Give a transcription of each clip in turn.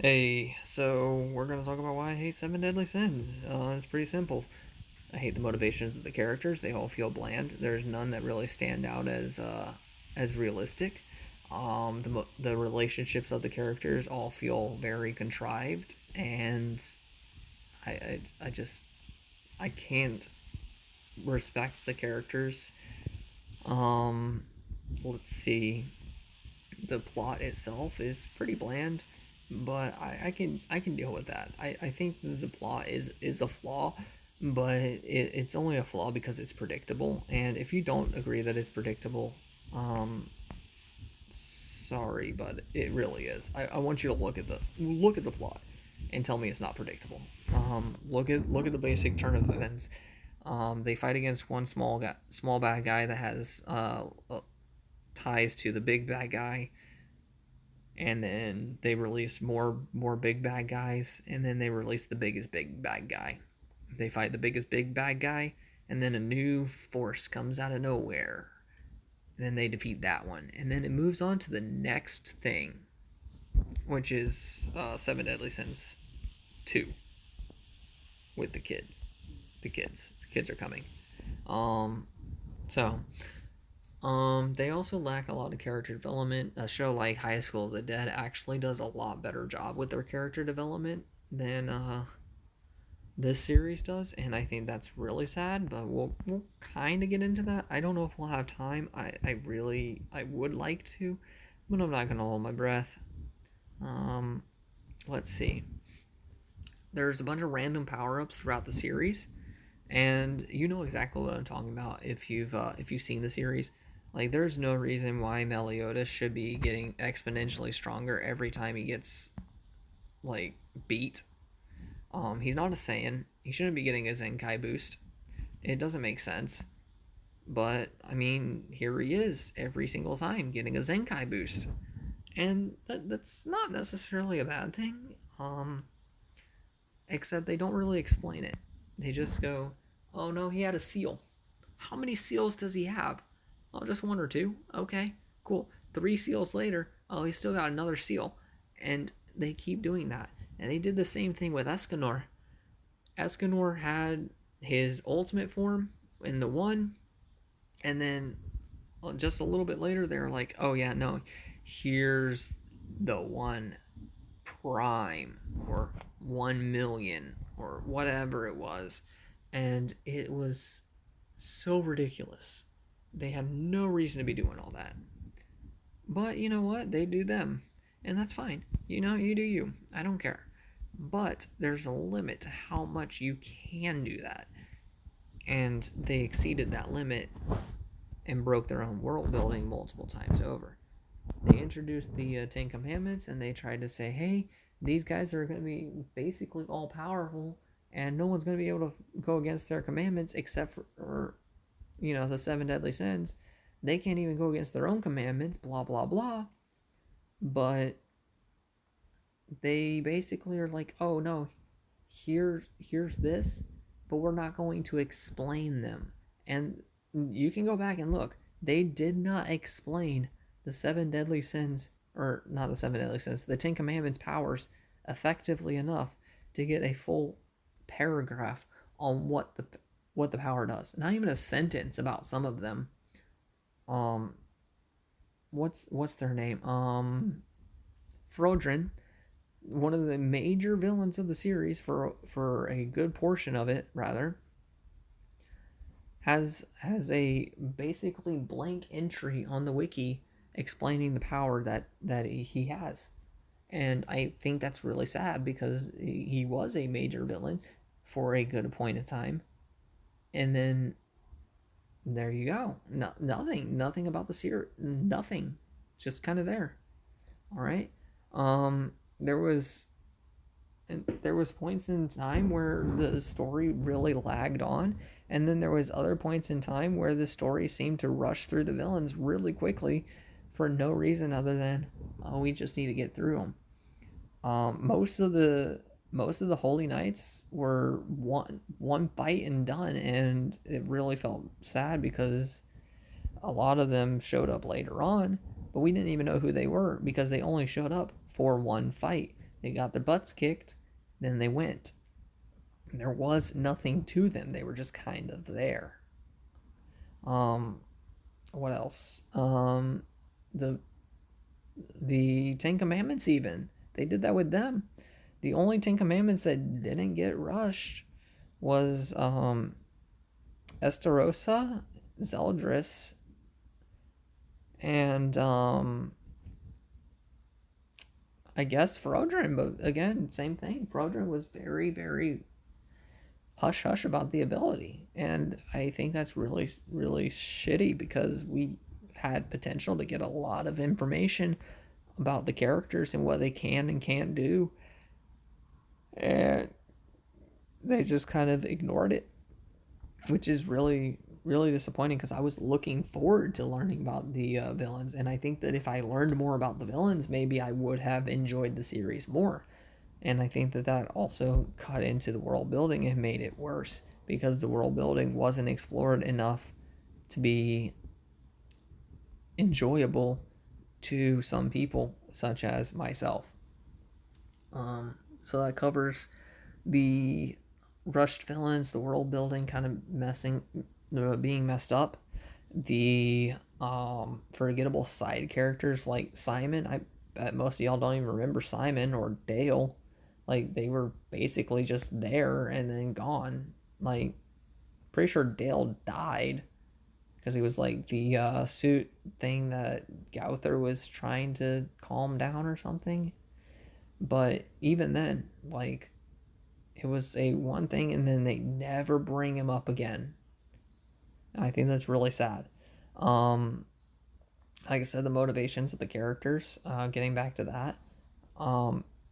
Hey, so we're gonna talk about why I hate Seven Deadly Sins. It's pretty simple. I hate the motivations of the characters. They all feel bland. There's none that really stand out as realistic. The relationships of the characters all feel very contrived, and I just I can't respect the characters. Um, let's see. The plot itself is pretty bland, but I can deal with that. I think the plot is a flaw, but it's only a flaw because it's predictable. And if you don't agree that it's predictable, um, sorry, but it really is. I want you to look at the plot and tell me it's not predictable. Look at the basic turn of events. They fight against one small bad guy that has ties to the big bad guy, and then they release more big bad guys, and then they release the biggest big bad guy. They fight the biggest big bad guy, and then a new force comes out of nowhere, and then they defeat that one, and then it moves on to the next thing, which is Seven Deadly Sins 2 with the kids are coming. um so they also lack a lot of character development. A show like High School of the Dead actually does a lot better job with their character development than this series does, and I think that's really sad. But we'll kind of get into that. I don't know if we'll have time. I would like to, but I'm not gonna hold my breath. Um, let's see. There's a bunch of random power ups throughout the series, and you know exactly what I'm talking about if you've seen the series. Like, there's no reason why Meliodas should be getting exponentially stronger every time he gets like beat. He's not a Saiyan. He shouldn't be getting a Zenkai boost. It doesn't make sense. But I mean, here he is every single time getting a Zenkai boost, and that's not necessarily a bad thing. Except they don't really explain it. They just go, "Oh no, he had a seal. How many seals does he have? Oh, just one or two. Okay, cool. 3 seals later, oh, he's still got another seal." And they keep doing that. And they did the same thing with Escanor. Escanor had his ultimate form in the one, and then just a little bit later, they were like, "Oh yeah, no, here's the one prime or 1 million or whatever it was," and it was so ridiculous. They have no reason to be doing all that. But you know what? They do them. And that's fine. You do you. I don't care. But there's a limit to how much you can do that. And they exceeded that limit and broke their own world building multiple times over. They introduced the Ten Commandments, and they tried to say, hey, these guys are going to be basically all powerful, and no one's going to be able to go against their commandments except for the seven deadly sins. They can't even go against their own commandments, blah, blah, blah. But they basically are like, oh no, here's this, but we're not going to explain them. And you can go back and look. They did not explain the seven deadly sins, or not the seven deadly sins, the Ten Commandments powers effectively enough to get a full paragraph on what the power does. Not even a sentence about some of them. Um, what's their name? Frodrin, one of the major villains of the series for a good portion of it, rather, has a basically blank entry on the wiki explaining the power that he has. And I think that's really sad because he was a major villain for a good point of time. And then there you go. No, nothing about the series, nothing. Just kind of there. All right. There was points in time where the story really lagged on, and then there was other points in time where the story seemed to rush through the villains really quickly for no reason other than, oh, we just need to get through them. Most of the Holy Knights were one fight and done, and it really felt sad because a lot of them showed up later on, but we didn't even know who they were because they only showed up for one fight. They got their butts kicked, then they went. There was nothing to them. They were just kind of there. Um, what else? The the Ten Commandments even they did that with them. The only Ten Commandments that didn't get rushed was Estarossa, Zeldris, and I guess Frodrin. But again, same thing. Frodrin was very, very hush hush about the ability, and I think that's really, really shitty because we had potential to get a lot of information about the characters and what they can and can't do, and they just kind of ignored it, which is really, really disappointing because I was looking forward to learning about the villains, and I think that if I learned more about the villains, maybe I would have enjoyed the series more. And I think that that also cut into the world building and made it worse because the world building wasn't explored enough to be enjoyable to some people, such as myself. So that covers the rushed villains, the world building kind of being messed up, the forgettable side characters like Simon. I bet most of y'all don't even remember Simon or Dale. Like they were basically just there and then gone. Like pretty sure Dale died because he was like the suit thing that Gauther was trying to calm down or something. But even then, like it was a one thing and then they never bring him up again. I think that's really sad. Um, like I said, the motivations of the characters, getting back to that,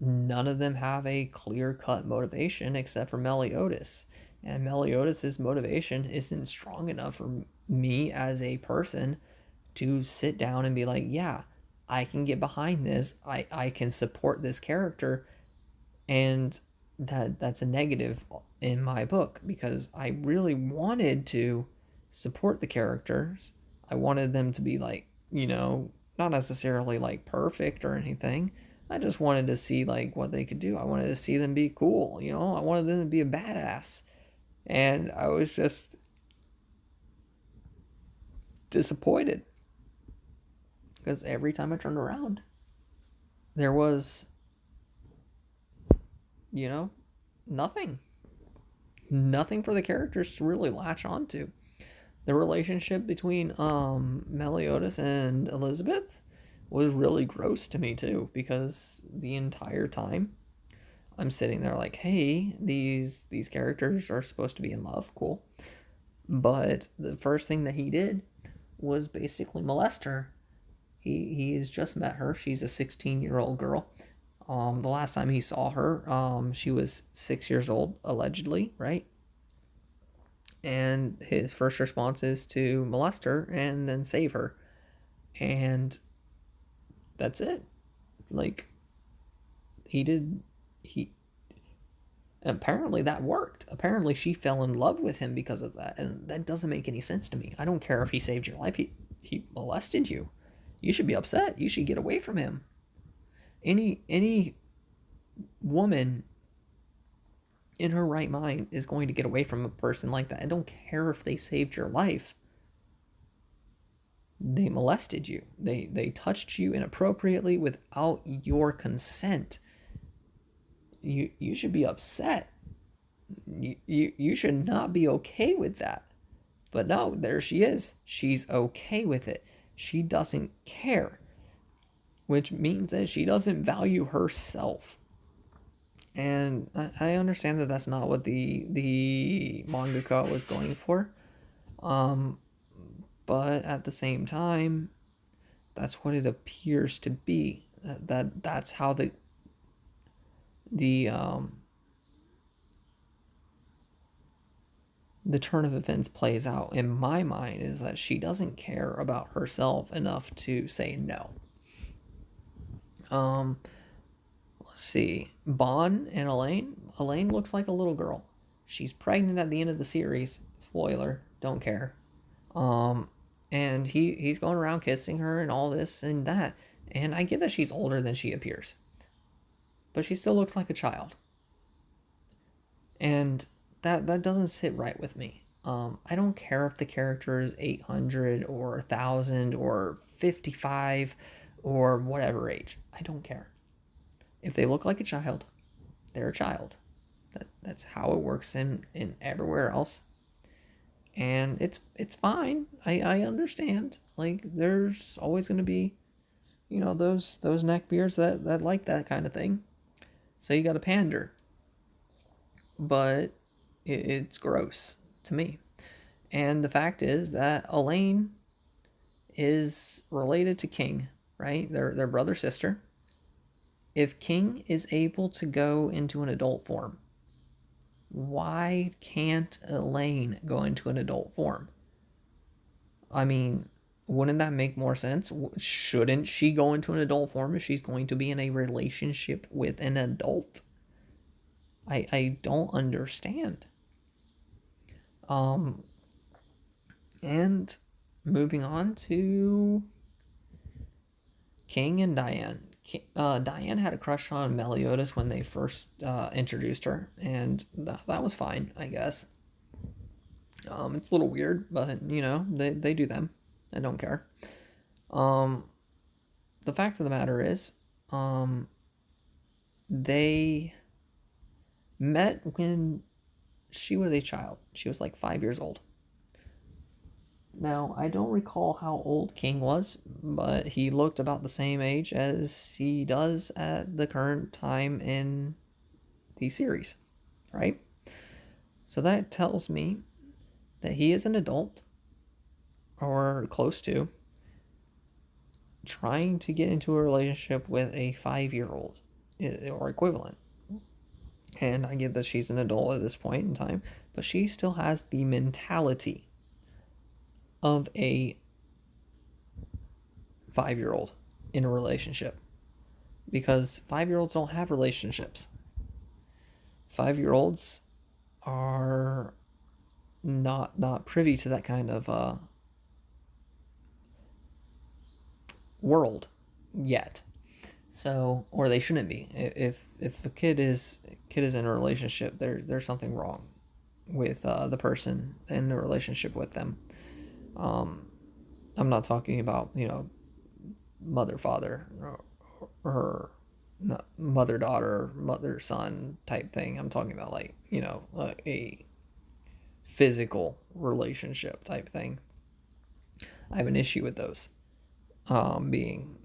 none of them have a clear cut motivation except for Meliodas. And Meliodas' motivation isn't strong enough for me as a person to sit down and be like, yeah, I can get behind this. I can support this character. And that's a negative in my book because I really wanted to support the characters. I wanted them to be like, not necessarily like perfect or anything. I just wanted to see like what they could do. I wanted to see them be cool, I wanted them to be a badass. And I was just disappointed because every time I turned around, there was, nothing. Nothing for the characters to really latch onto. The relationship between Meliodas and Elizabeth was really gross to me too because the entire time I'm sitting there like, hey, these characters are supposed to be in love, cool. But the first thing that he did was basically molest her. He's just met her. She's a 16-year-old girl. The last time he saw her, she was 6 years old, allegedly, right? And his first response is to molest her and then save her. And that's it. Like, he apparently that worked. Apparently she fell in love with him because of that. And that doesn't make any sense to me. I don't care if he saved your life. He molested you. You should be upset. You should get away from him. Any woman in her right mind is going to get away from a person like that. I don't care if they saved your life. They molested you. They touched you inappropriately without your consent. You should be upset. You should not be okay with that. But no, there she is. She's okay with it. She doesn't care, which means that she doesn't value herself. And I understand that that's not what the mangaka was going for. But at the same time, that's what it appears to be. That's how the turn of events plays out in my mind is that she doesn't care about herself enough to say no. Let's see. Bon and Elaine. Elaine looks like a little girl. She's pregnant at the end of the series. Spoiler. Don't care. And he's going around kissing her and all this and that. And I get that she's older than she appears. but she still looks like a child. And that doesn't sit right with me. I don't care if the character is 800 or 1,000 or 55 or whatever age. I don't care. If they look like a child, they're a child. That's how it works in everywhere else. And it's fine. I understand. Like, there's always going to be, those neckbeards that like that kind of thing. So you got to pander. But it's gross to me. And the fact is that Elaine is related to King, right? They're brother sister. If King is able to go into an adult form, why can't Elaine go into an adult form? I mean, wouldn't that make more sense? Shouldn't she go into an adult form if she's going to be in a relationship with an adult? I don't understand. And moving on to King and Diane. Diane had a crush on Meliodas when they first introduced her, and that was fine, I guess. It's a little weird, but they do them. I don't care. The fact of the matter is, they met when she was a child. She was like 5 years old. Now, I don't recall how old King was, but he looked about the same age as he does at the current time in the series, right? So that tells me that he is an adult, or close to, trying to get into a relationship with a 5-year-old or equivalent. And I get that she's an adult at this point in time, but she still has the mentality of a 5-year-old in a relationship, because 5-year-olds don't have relationships. 5-year-olds are not privy to that kind of world yet. So, or they shouldn't be. If a kid is in a relationship, there's something wrong with the person in the relationship with them. I'm not talking about mother father or mother daughter, mother son type thing. I'm talking about like a physical relationship type thing. I have an issue with those being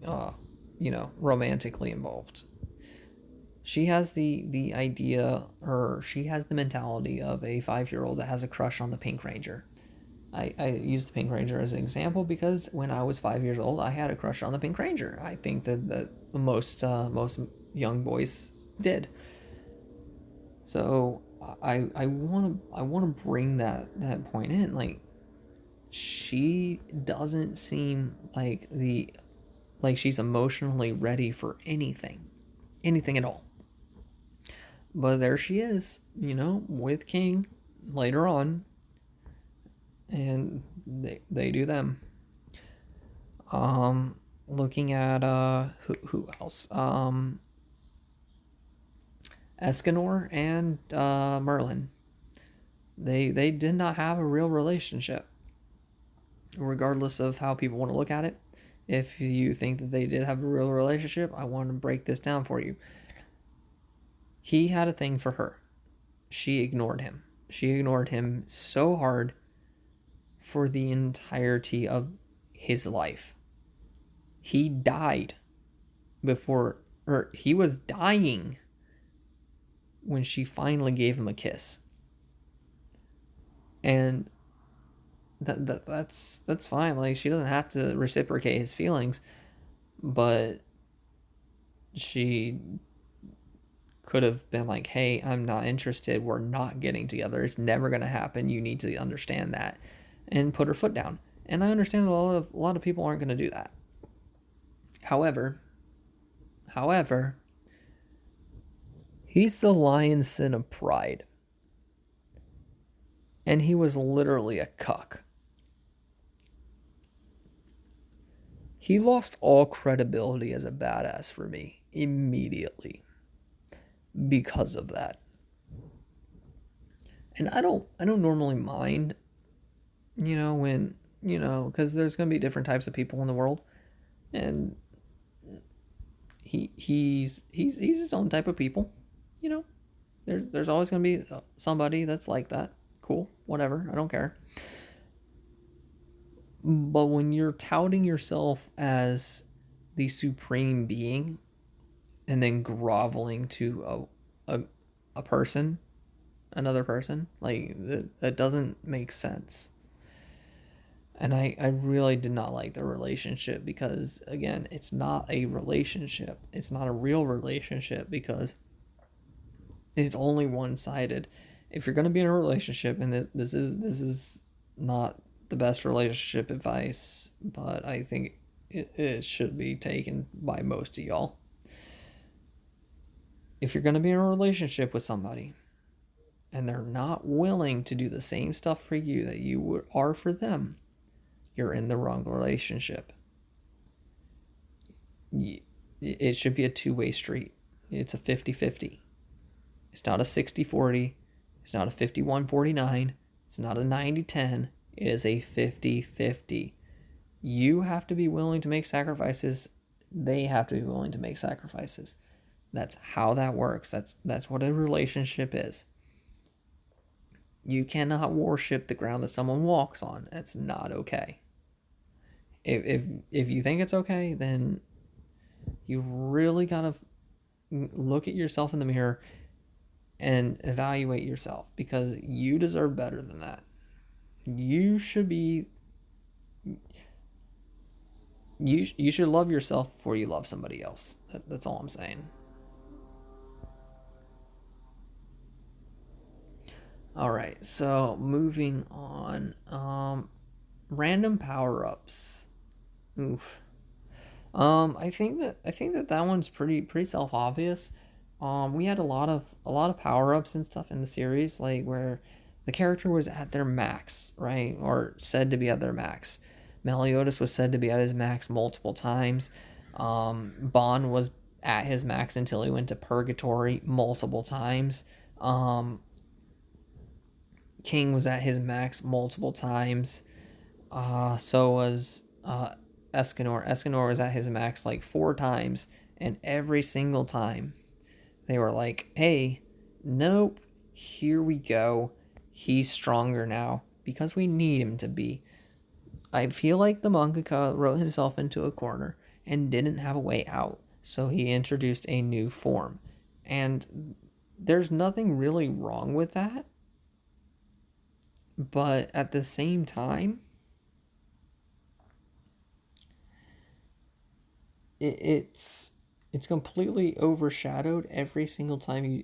romantically involved. She has the idea, or she has the mentality of a 5-year-old that has a crush on the Pink Ranger. I use the Pink Ranger as an example because when I was 5 years old, I had a crush on the Pink Ranger. I think that most young boys did. So I want to bring that point in. Like, she doesn't seem like she's emotionally ready for anything at all. But there she is, with King later on, and they do them. Looking at who else? Escanor and Merlin. They did not have a real relationship, regardless of how people want to look at it. If you think that they did have a real relationship, I want to break this down for you. He had a thing for her. She ignored him. She ignored him so hard for the entirety of his life. He died or he was dying when she finally gave him a kiss. And that's fine. Like, she doesn't have to reciprocate his feelings, but she could have been like, "Hey, I'm not interested. We're not getting together. It's never going to happen. You need to understand that," and put her foot down. And I understand that a lot of people aren't going to do that. However, he's the lion's sin of pride. And he was literally a cuck. He lost all credibility as a badass for me immediately. because of that. And I don't normally mind, when, because there's going to be different types of people in the world, and he's his own type of people, you know. There's always going to be somebody that's like that. Cool, whatever, I don't care. But when you're touting yourself as the supreme being and then groveling to a person, another person, like that doesn't make sense. And I really did not like the relationship because, again, it's not a relationship. It's not a real relationship because it's only one sided. If you're going to be in a relationship, and this is not the best relationship advice, but I think it should be taken by most of y'all. If you're going to be in a relationship with somebody and they're not willing to do the same stuff for you that you are for them, you're in the wrong relationship. It should be a two-way street. It's a 50-50. It's not a 60-40. It's not a 51-49. It's not a 90-10. It is a 50-50. You have to be willing to make sacrifices. They have to be willing to make sacrifices. That's how that works. That's what a relationship is. You cannot worship the ground that someone walks on. That's not okay. If you think it's okay, then you really gotta look at yourself in the mirror and evaluate yourself, because you deserve better than that. You should be you should love yourself before you love somebody else. That's all I'm saying. All right, so moving on. Random power ups. Oof. I think that that one's pretty self obvious. We had a lot of power ups and stuff in the series, like where the character was at their max, right, or said to be at their max. Meliodas was said to be at his max multiple times. Bond was at his max until he went to purgatory multiple times. Um, King was at his max multiple times. So was Escanor. Escanor was at his max like four times, and every single time they were like, "Hey, nope, here we go. He's stronger now because we need him to be." I feel like the mangaka wrote himself into a corner and didn't have a way out, so he introduced a new form. And there's nothing really wrong with that, but at the same time, it's completely overshadowed every single time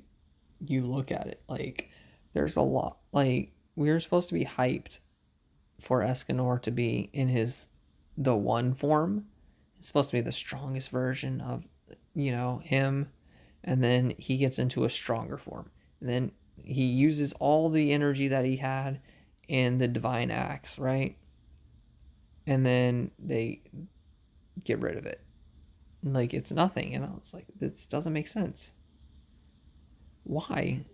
you look at it. Like, there's a lot. Like, we were supposed to be hyped for Escanor to be in his the one form. It's supposed to be the strongest version of, him, and then he gets into a stronger form. And then he uses all the energy that he had in the divine axe, right? And then they get rid of it. Like, it's nothing, it's like, this doesn't make sense. Why?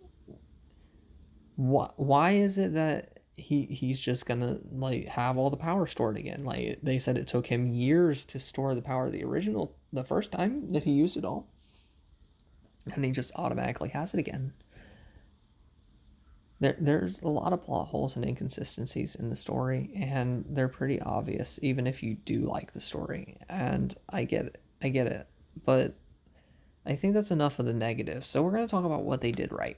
Why is it that he's just gonna like have all the power stored again? Like, they said it took him years to store the power of the original the first time that he used it all, and he just automatically has it again. There's a lot of plot holes and inconsistencies in the story, and they're pretty obvious even if you do like the story. And I get it, but I think that's enough of the negative. So we're going to talk about what they did right.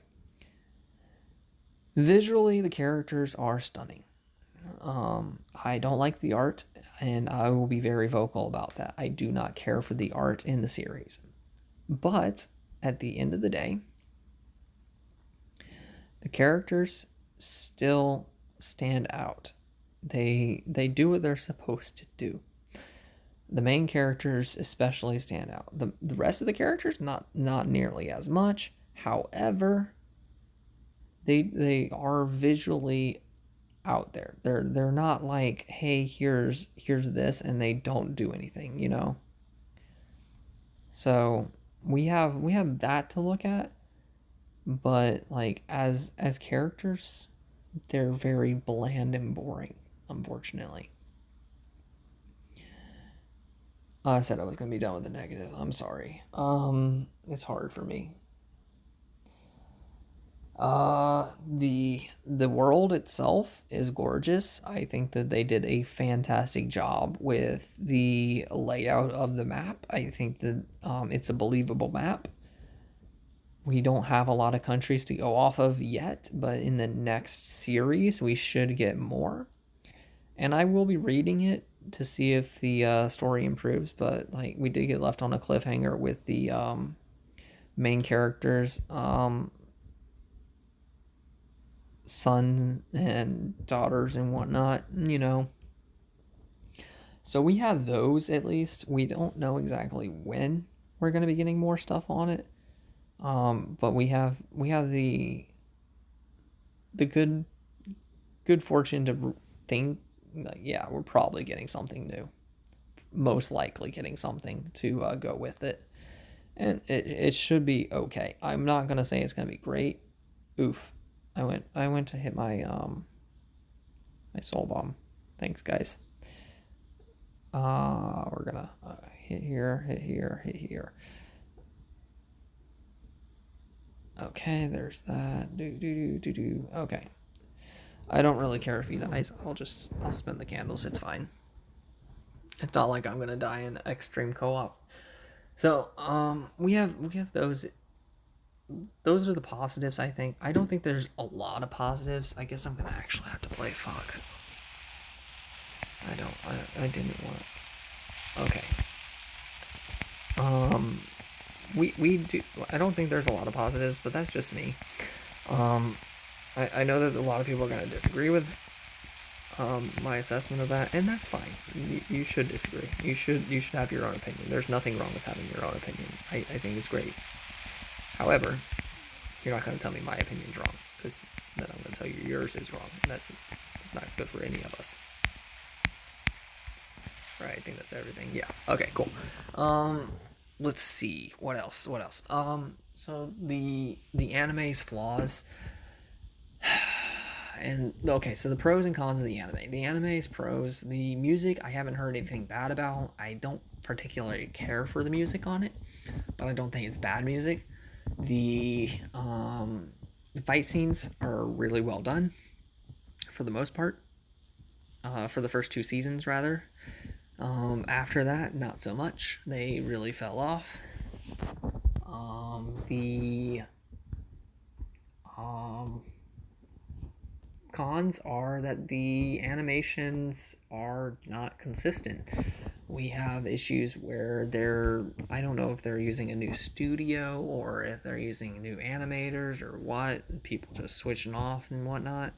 Visually, the characters are stunning. I don't like the art, and I will be very vocal about that. I do not care for the art in the series. But at the end of the day, the characters still stand out. They do what they're supposed to do. The main characters especially stand out. The rest of the characters not nearly as much. However, they are visually out there. They're not like, hey, here's this, and they don't do anything. So we have that to look at. but like as characters, they're very bland and boring, unfortunately. I said I was gonna be done with the negative. I'm sorry. It's hard for me. The world itself is gorgeous. I think that they did a fantastic job with the layout of the map. I think that it's a believable map. We don't have a lot of countries to go off of yet, but in the next series we should get more. And I will be reading it to see if the story improves. But like we did get left on a cliffhanger with the main characters. Sons and daughters and whatnot, you know. So we have those at least. We don't know exactly when we're going to be getting more stuff on it. But we have the good fortune to think like, yeah, we're probably getting something new. Most likely getting something to go with it. And it should be okay. I'm not going to say it's going to be great. Oof. I went to hit my my soul bomb. Thanks, guys. We're gonna hit here, hit here, hit here. Okay, there's that. Do. Okay. I don't really care if he dies. I'll spin the candles. It's fine. It's not like I'm gonna die in extreme co-op. So we have those. Those are the positives. I think. I don't think there's a lot of positives. I guess I'm gonna actually have to play. Fuck. I don't. I didn't want. Okay. Um, we do. I don't think there's a lot of positives, but that's just me. Um, I know that a lot of people are gonna disagree with my assessment of that, and that's fine. You should disagree. You should have your own opinion. There's nothing wrong with having your own opinion. I think it's great. However, you're not gonna tell me my opinion's wrong, because then I'm gonna tell you yours is wrong, and that's not good for any of us. Right, I think that's everything. Yeah. Okay, cool. Let's see. What else? What else? So the anime's flaws. And okay, so the pros and cons of the anime. The anime's pros, the music, I haven't heard anything bad about. I don't particularly care for the music on it, but I don't think it's bad music. The fight scenes are really well done for the most part. For the first two seasons, rather. After that, not so much. They really fell off. The cons are that the animations are not consistent. We have issues where I don't know if they're using a new studio or if they're using new animators or what. People just switching off and whatnot.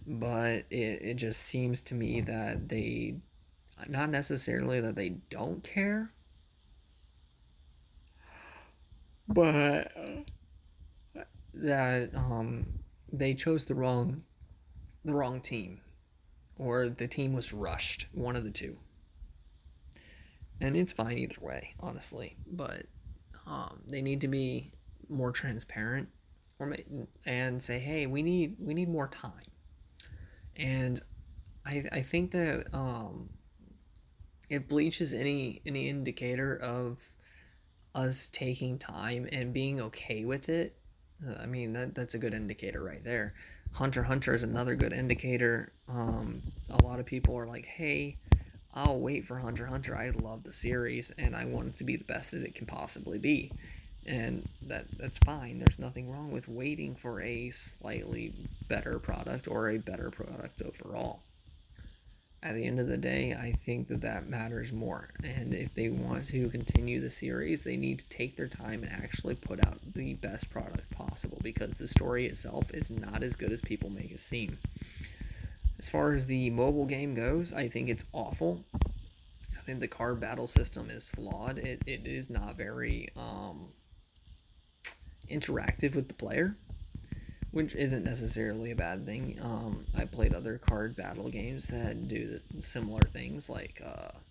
But it just seems to me that they, not necessarily that they don't care, but that they chose the wrong team, or the team was rushed, one of the two. And it's fine either way, honestly, but they need to be more transparent, and say, hey, we need more time. And I think that if Bleach is any indicator of us taking time and being okay with it, I mean that's a good indicator right there. Hunter x Hunter is another good indicator. A lot of people are like, hey, I'll wait for Hunter x Hunter. I love the series and I want it to be the best that it can possibly be. And that's fine. There's nothing wrong with waiting for a slightly better product or a better product overall. At the end of the day, I think that matters more. And if they want to continue the series, they need to take their time and actually put out the best product possible, because the story itself is not as good as people make it seem. As far as the mobile game goes, I think it's awful. I think the card battle system is flawed. It is not very interactive with the player, which isn't necessarily a bad thing. I played other card battle games that do similar things, like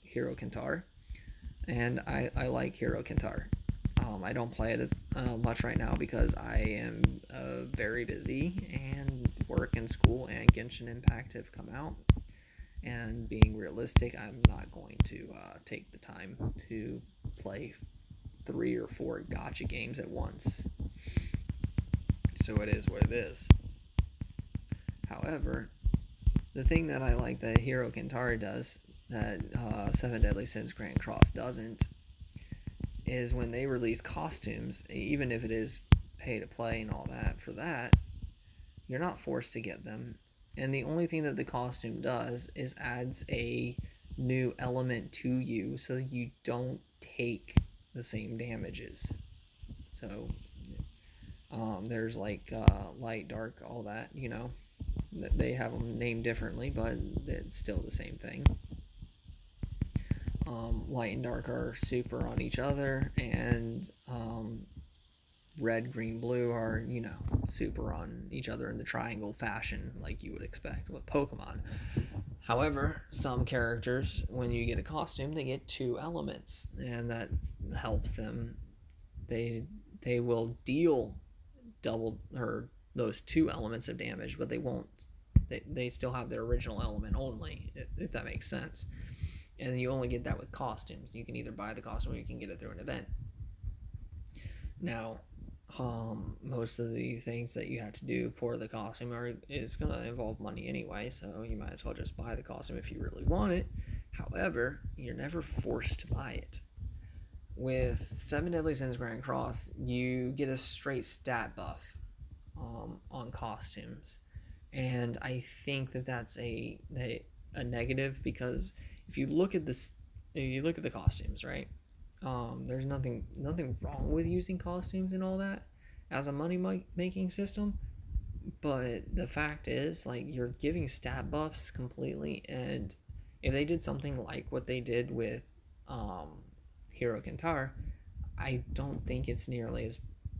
Hero Kentar, and I like Hero Kentar. I don't play it as much right now because I am very busy, and work and school and Genshin Impact have come out. And being realistic, I'm not going to take the time to play 3 or 4 gotcha games at once. So it is what it is. However, the thing that I like that Hero Kentaro does that Seven Deadly Sins Grand Cross doesn't is when they release costumes, even if it is pay to play and all that, for that, you're not forced to get them. And the only thing that the costume does is adds a new element to you so you don't take the same damages. So there's like light, dark, all that, They have them named differently, but it's still the same thing. Light and dark are super on each other, and red, green, blue are, super on each other in the triangle fashion, like you would expect with Pokemon. However, some characters, when you get a costume, they get 2 elements, and that helps them. They will deal double or those 2 elements of damage, but they won't. They still have their original element only, if that makes sense. And you only get that with costumes. You can either buy the costume or you can get it through an event. Now, most of the things that you have to do for the costume is going to involve money anyway, so you might as well just buy the costume if you really want it. However, you're never forced to buy it. With Seven Deadly Sins Grand Cross, you get a straight stat buff on costumes, and I think that that's a negative, because if you look at the costumes, right? There's nothing wrong with using costumes and all that as a money making system, but the fact is, like, you're giving stat buffs completely, and if they did something like what they did with Hero Kentaro, I don't think it's nearly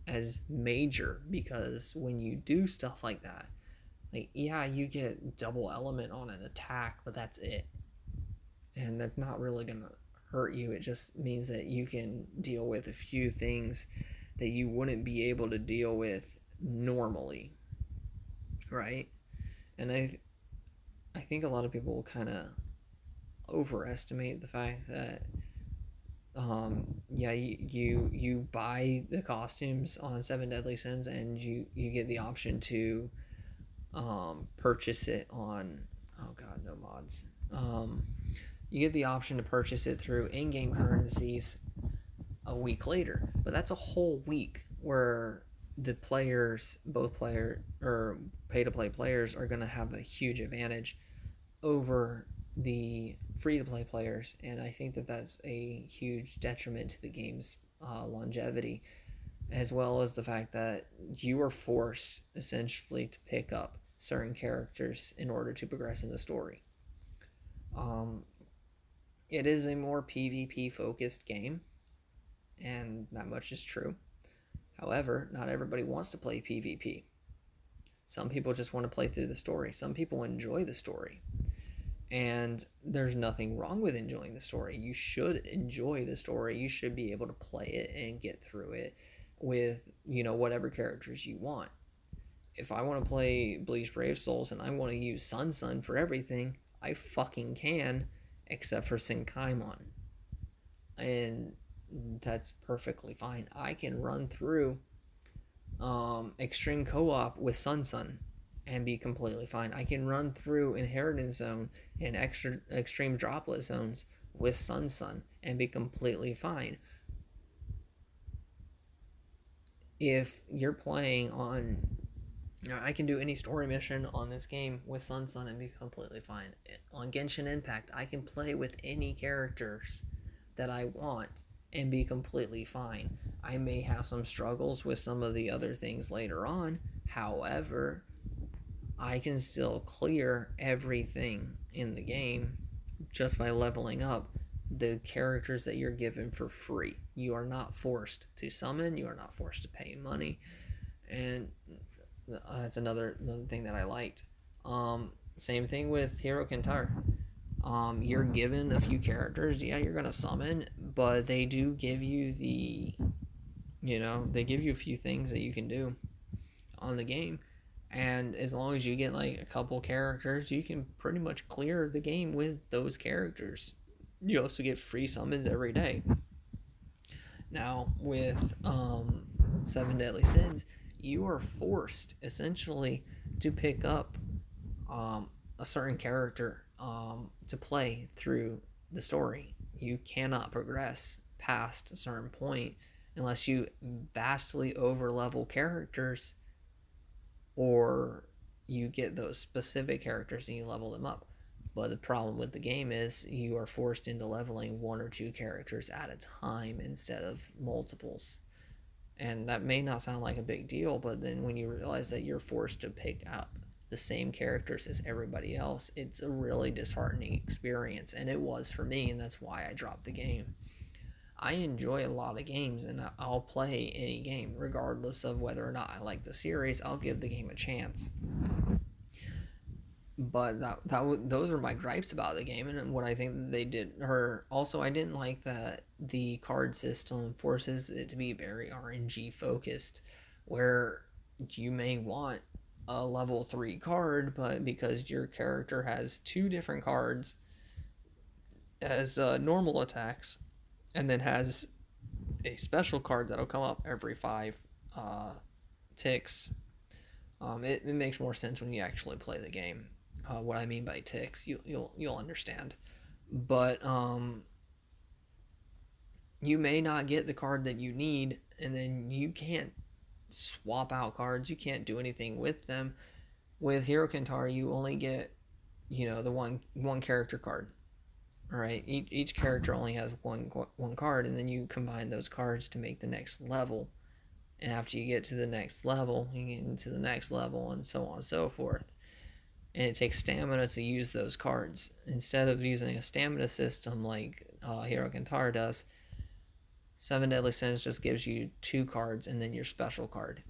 as major, because when you do stuff like that, like, yeah, you get double element on an attack, but that's it, and that's not really gonna hurt you. It just means that you can deal with a few things that you wouldn't be able to deal with normally, right? And I think a lot of people kind of overestimate the fact that you buy the costumes on Seven Deadly Sins, and you get the option to purchase it on, oh god, no mods. You get the option to purchase it through in-game currencies a week later, but that's a whole week where the players, both player or pay-to-play players, are going to have a huge advantage over the free-to-play players, and I think that that's a huge detriment to the game's longevity, as well as the fact that you are forced essentially to pick up certain characters in order to progress in the story. It is a more PvP focused game, and that much is true. However, not everybody wants to play PvP. Some people just want to play through the story. Some people enjoy the story. And there's nothing wrong with enjoying the story. You should enjoy the story. You should be able to play it and get through it with, whatever characters you want. If I want to play Bleach Brave Souls and I want to use Sun for everything, I fucking can, except for Senkaimon. And that's perfectly fine. I can run through Extreme Co-op with Sun and be completely fine. I can run through Inheritance Zone and Extreme Droplet Zones with Sun and be completely fine. If you're playing on, I can do any story mission on this game with Sun and be completely fine. On Genshin Impact, I can play with any characters that I want and be completely fine. I may have some struggles with some of the other things later on. However, I can still clear everything in the game just by leveling up the characters that you're given for free. You are not forced to summon. You are not forced to pay money. And that's another thing that I liked. Same thing with Hero Kentaro. You're given a few characters. Yeah, you're going to summon, but they do give you the They give you a few things that you can do on the game, and as long as you get like a couple characters, you can pretty much clear the game with those characters. You also get free summons every day. Now with Seven Deadly Sins, you are forced essentially to pick up a certain character to play through the story. You cannot progress past a certain point unless you vastly overlevel characters, or you get those specific characters and you level them up. But the problem with the game is you are forced into leveling one or two characters at a time instead of multiples. And that may not sound like a big deal, but then when you realize that you're forced to pick up the same characters as everybody else, it's a really disheartening experience. And it was for me, and that's why I dropped the game. I enjoy a lot of games, and I'll play any game, regardless of whether or not I like the series. I'll give the game a chance. But those are my gripes about the game, and what I think that they did. Or also, I didn't like that the card system forces it to be very RNG focused, where you may want a level 3 card, but because your character has two different cards as normal attacks, and then has a special card that'll come up every 5 uh, ticks. It makes more sense when you actually play the game. What I mean by ticks, you'll understand. But you may not get the card that you need, and then you can't swap out cards. You can't do anything with them. With Hero Kentaro, you only get the one character card. All right, each character only has one card, and then you combine those cards to make the next level. And after you get to the next level, you get into the next level, and so on and so forth. And it takes stamina to use those cards. Instead of using a stamina system like Hero Kentaro does, Seven Deadly Sins just gives you two cards and then your special card,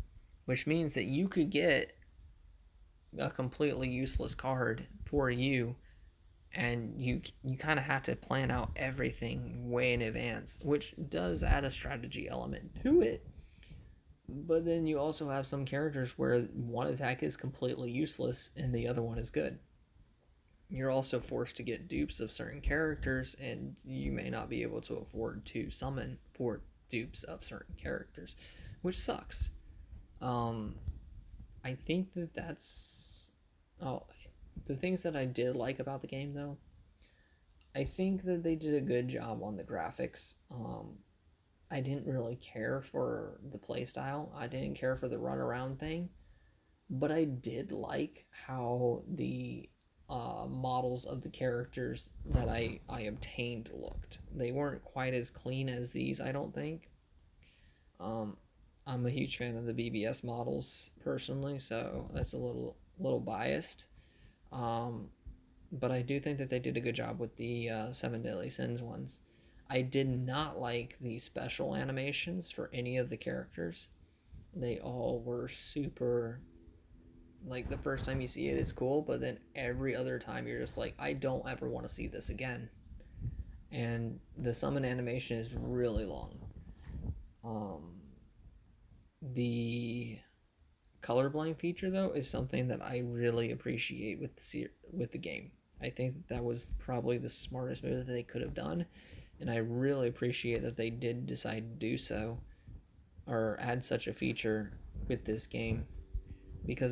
which means that you could get a completely useless card for you, and you kind of have to plan out everything way in advance, which does add a strategy element to it. But then you also have some characters where one attack is completely useless and the other one is good. You're also forced to get dupes of certain characters, and you may not be able to afford to summon for dupes of certain characters, which sucks. Um, I think that's the things that I did like about the game though. I think that they did a good job on the graphics. I didn't really care for the playstyle. I didn't care for the runaround thing, but I did like how the models of the characters that I obtained looked. They weren't quite as clean as these, I don't think. Um, I'm a huge fan of the BBS models personally, so that's a little biased. Um, but I do think that they did a good job with the Seven Deadly Sins ones. I did not like the special animations for any of the characters. They all were super. Like the first time you see it, it's cool, but then every other time you're just like, I don't ever want to see this again. And the summon animation is really long. Um, the colorblind feature though is something that I really appreciate with the game. I think that was probably the smartest move that they could have done, and I really appreciate that they did decide to do so or add such a feature with this game, because